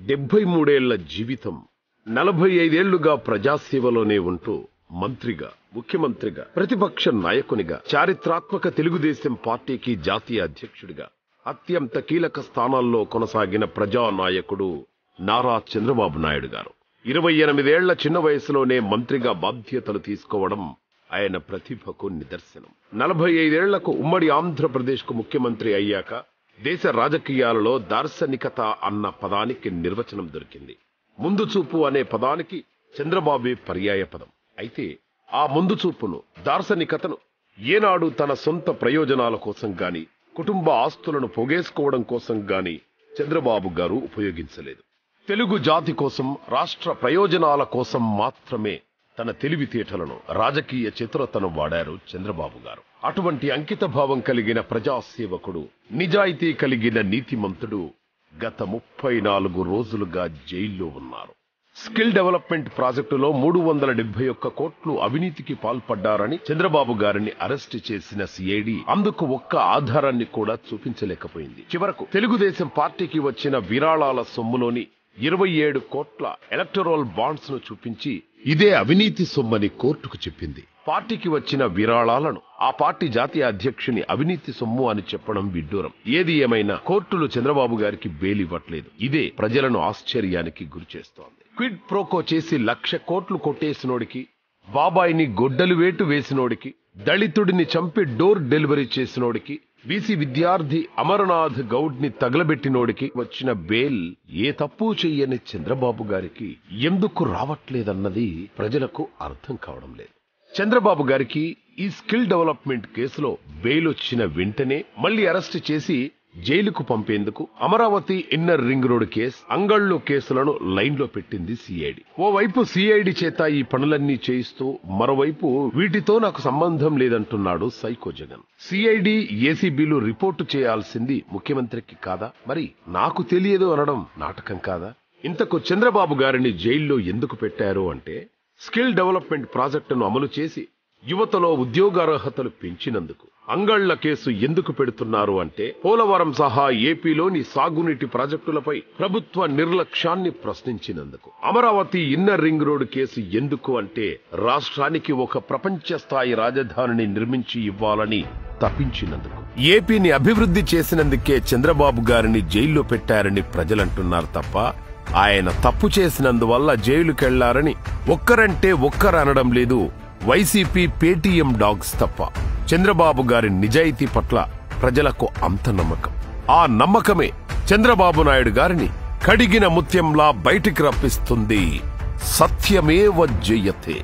73 ఏళ్ల జీవితం, 45 ఏళ్లుగా ప్రజాసేవలోనే ఉంటూ మంత్రిగా, ముఖ్యమంత్రిగా, ప్రతిపక్ష నాయకునిగా, చారిత్రాత్మక తెలుగుదేశం పార్టీకి జాతీయ అధ్యక్షుడిగా అత్యంత కీలక స్థానాల్లో కొనసాగిన ప్రజానాయకుడు నారా చంద్రబాబు నాయుడు గారు 28 ఏళ్ల చిన్న వయసులోనే మంత్రిగా బాధ్యతలు తీసుకోవడం ఆయన ప్రతిభకు నిదర్శనం. 45 ఏళ్లకు ఉమ్మడి ఆంధ్రప్రదేశ్కు ముఖ్యమంత్రి అయ్యాక దేశ రాజకీయాలలో దార్శనికత అన్న పదానికి నిర్వచనం దొరికింది. ముందు చూపు అనే పదానికి చంద్రబాబే పర్యాయ పదం. అయితే ఆ ముందు చూపును, దార్శనికతను ఏనాడు తన సొంత ప్రయోజనాల కోసం గాని, కుటుంబ ఆస్తులను పోగేసుకోవడం కోసం గాని చంద్రబాబు గారు ఉపయోగించలేదు. తెలుగు జాతి కోసం, రాష్ట్ర ప్రయోజనాల కోసం మాత్రమే తన తెలివితేటలను, రాజకీయ చతురతను వాడారు చంద్రబాబు గారు. అటువంటి అంకిత భావం కలిగిన ప్రజాసేవకుడు, నిజాయితీ కలిగిన నీతిమంతుడు గత 34 రోజులుగా జైల్లో ఉన్నారు. స్కిల్ డెవలప్మెంట్ ప్రాజెక్టులో 371 కోట్లు అవినీతికి పాల్పడ్డారని చంద్రబాబు గారిని అరెస్టు చేసిన సిఐడి అందుకు ఒక్క ఆధారాన్ని కూడా చూపించలేకపోయింది. చివరకు తెలుగుదేశం పార్టీకి వచ్చిన విరాళాల సొమ్ములోని 27 కోట్ల ఎలక్టరల్ బాండ్స్ ను చూపించి ఇదే అవినీతి సొమ్మని కోర్టుకు చెప్పింది. పార్టీకి వచ్చిన విరాళాలను ఆ పార్టీ జాతీయ అధ్యక్షుని అవినీతి సొమ్ము అని చెప్పడం విడ్డూరం. ఏది ఏమైనా కోర్టులు చంద్రబాబు గారికి బెయిల్ ఇవ్వట్లేదు. ఇదే ప్రజలను ఆశ్చర్యానికి గురిచేస్తోంది. క్విడ్ ప్రోకో చేసి 1,00,000 కోట్లు కొట్టేసినోడికి, బాబాయిని గొడ్డలు వేటు వేసినోడికి, దళితుడిని చంపి డోర్ డెలివరీ చేసినోడికి, బీసీ విద్యార్థి అమరనాథ్ గౌడ్ ని తగలబెట్టినోడికి వచ్చిన బెయిల్ ఏ తప్పు చెయ్యని చంద్రబాబు గారికి ఎందుకు రావట్లేదన్నది ప్రజలకు అర్థం కావడం లేదు. చంద్రబాబు గారికి ఈ స్కిల్ డెవలప్మెంట్ కేసులో బెయిల్ వచ్చిన వెంటనే మళ్లీ అరెస్టు చేసి జైలుకు పంపేందుకు Amaravati inner ring road case, Angallu కేసులను లైన్లో పెట్టింది సిఐడి. ఓవైపు సిఐడి చేత ఈ పనులన్నీ చేయిస్తూ, మరోవైపు వీటితో నాకు సంబంధం లేదంటున్నాడు సైకో జగన్. సిఐడి, ఏసీబీలు రిపోర్టు చేయాల్సింది ముఖ్యమంత్రికి కాదా? మరి నాకు తెలియదు అనడం నాటకం కాదా? ఇంతకు చంద్రబాబు గారిని జైల్లో ఎందుకు పెట్టారు అంటే, స్కిల్ డెవలప్మెంట్ ప్రాజెక్టును అమలు చేసి యువతలో ఉద్యోగార్హతలు పెంచినందుకు. అంగళ్ల కేసు ఎందుకు పెడుతున్నారు అంటే, పోలవరం సహా ఏపీలోని సాగునీటి ప్రాజెక్టులపై ప్రభుత్వ నిర్లక్ష్యాన్ని ప్రశ్నించినందుకు. Amaravati inner ring road case ఎందుకు అంటే, రాష్ట్రానికి ఒక ప్రపంచ స్థాయి రాజధానిని నిర్మించి ఇవ్వాలని తప్పించినందుకు. ఏపీని అభివృద్ధి చేసినందుకే చంద్రబాబు గారిని జైల్లో పెట్టారని ప్రజలంటున్నారు తప్ప, ఆయన తప్పు చేసినందువల్ల జైలుకెళ్లారని ఒక్కరంటే ఒక్కరు అనడం లేదు. వైసీపీ పేటీఎం డాగ్స్ తప్ప. చంద్రబాబు గారి నిజాయితీ పట్ల ప్రజలకు అంత నమ్మకం. ఆ నమ్మకమే చంద్రబాబు నాయుడు గారిని కడిగిన ముత్యంలా బయటికి రప్పిస్తుంది. సత్యమేవ జయతే.